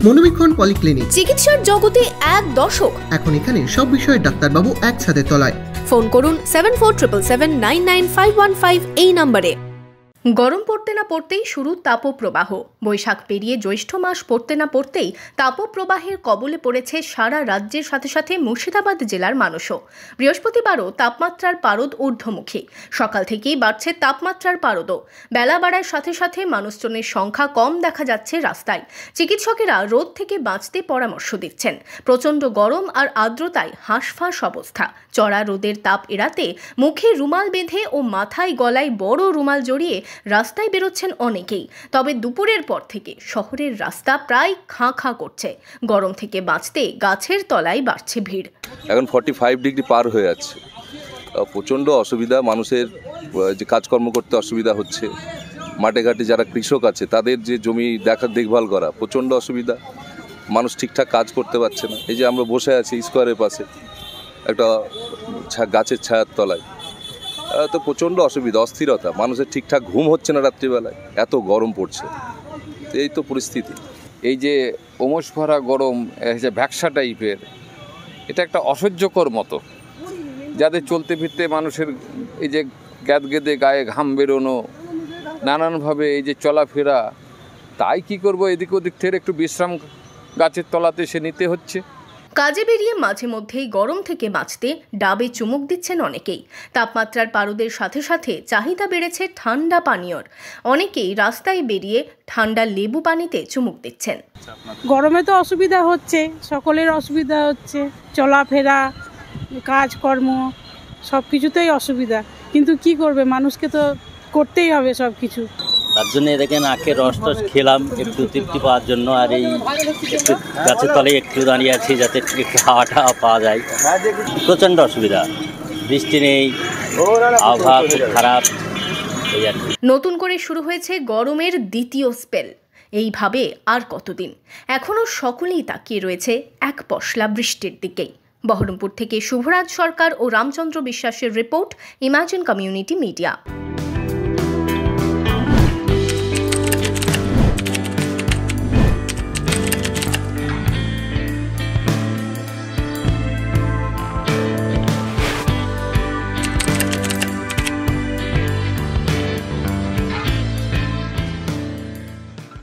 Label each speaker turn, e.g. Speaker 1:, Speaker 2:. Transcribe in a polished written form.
Speaker 1: মনোবীক্ষণ polyclinic,
Speaker 2: চিকিৎসার জগতে এক দশক।
Speaker 1: এখন এখানে সব বিষয়ে ডাক্তারবাবু একসাথে তলায়।
Speaker 2: ফোন করুন 7477999515 এই নম্বরে। গরম পড়তে না পড়তেই শুরু তাপপ্রবাহ। বৈশাখ পেরিয়ে জ্যৈষ্ঠ মাস পড়তে না পড়তেই তাপপ্রবাহের কবলে পড়েছে সারা রাজ্যের সাথে সাথে মুর্শিদাবাদ জেলার মানুষও। বৃহস্পতিবারও তাপমাত্রার পারদ ঊর্ধ্বমুখী। সকাল থেকেই বাড়ছে তাপমাত্রার পারদও। বেলা বাড়ার সাথে সাথে মানুষজনের সংখ্যা কম দেখা যাচ্ছে রাস্তায়। চিকিৎসকেরা রোদ থেকে বাঁচতে পরামর্শ দিচ্ছেন। প্রচণ্ড গরম আর আর্দ্রতায় হাঁসফাঁস অবস্থা। চড়া রোদের তাপ এড়াতে মুখে রুমাল বেঁধে ও মাথায় গলায় বড় রুমাল জড়িয়ে রাস্তায় বেরোচ্ছেন অনেকেই। তবে দুপুরের পর থেকে শহরের রাস্তা প্রায় খাঁ খাঁ করছে। গরম থেকে বাঁচতে গাছের তলায় বাড়ছে ভিড়।
Speaker 3: এখন 45 ডিগ্রি পার হয়ে যাচ্ছে। প্রচণ্ড অসুবিধা, মানুষের যে কাজকর্ম করতে অসুবিধা হচ্ছে। মাঠে ঘাটে যারা কৃষক আছে তাদের যে জমি দেখভাল করা প্রচণ্ড অসুবিধা। মানুষ ঠিকঠাক কাজ করতে পারছে না। এই যে আমরা বসে আছি স্কোয়ারের পাশে একটা গাছের ছায়ার তলায়, তো প্রচণ্ড অসুবিধা, অস্থিরতা, মানুষের ঠিকঠাক ঘুম হচ্ছে না রাত্রিবেলায়, এত গরম পড়ছে। এই তো পরিস্থিতি।
Speaker 4: এই যে ওমস ভরা গরম, যে ভ্যাকসা টাইপের, এটা একটা অসহ্যকর মতো। যাদের চলতে ফিরতে মানুষের এই যে গ্যাদগেদে গায়ে ঘাম বেরোনো, নানানভাবে এই যে চলাফেরা, তাই কি করব, এদিক ওদিক থেকে একটু বিশ্রাম গাছের তলাতে সে নিতে হচ্ছে।
Speaker 2: কাজে বেরিয়ে মাঝে মধ্যেই গরম থেকে বাঁচতে ডাবে চুমুক দিচ্ছেন অনেকেই। তাপমাত্রার পারদের সাথে সাথে চাহিদা বেড়েছে ঠান্ডা পানীয়র। অনেকেই রাস্তায় বেরিয়ে ঠান্ডা লেবু পানিতে চুমুক দিচ্ছেন।
Speaker 5: গরমে তো অসুবিধা হচ্ছে, সকলের অসুবিধা হচ্ছে, চলাফেরা, কাজকর্ম সব কিছুতেই অসুবিধা। কিন্তু কি করবে, মানুষকে তো করতেই হবে সব কিছু।
Speaker 6: তার জন্য দেখেন আখের রস টস খেলাম একটু তৃপ্তি পাওয়ার জন্য, আর এই একটু গাছের তলায় একটু দাঁড়িয়ে আছি যাতে একটু হাওয়াটা পাওয়া যায়। প্রচণ্ড অসুবিধা, বৃষ্টি নেই, আবহাওয়া খুব খারাপ। এই আর কি।
Speaker 2: নতুন করে শুরু হয়েছে গরমের দ্বিতীয় স্পেল। এইভাবে আর কতদিন? এখনও সকলেই তাকিয়ে রয়েছে এক পশলা বৃষ্টির দিকেই। বহরমপুর থেকে শুভরাজ সরকার ও রামচন্দ্র বিশ্বাসের রিপোর্ট, ইমাজিন কমিউনিটি মিডিয়া।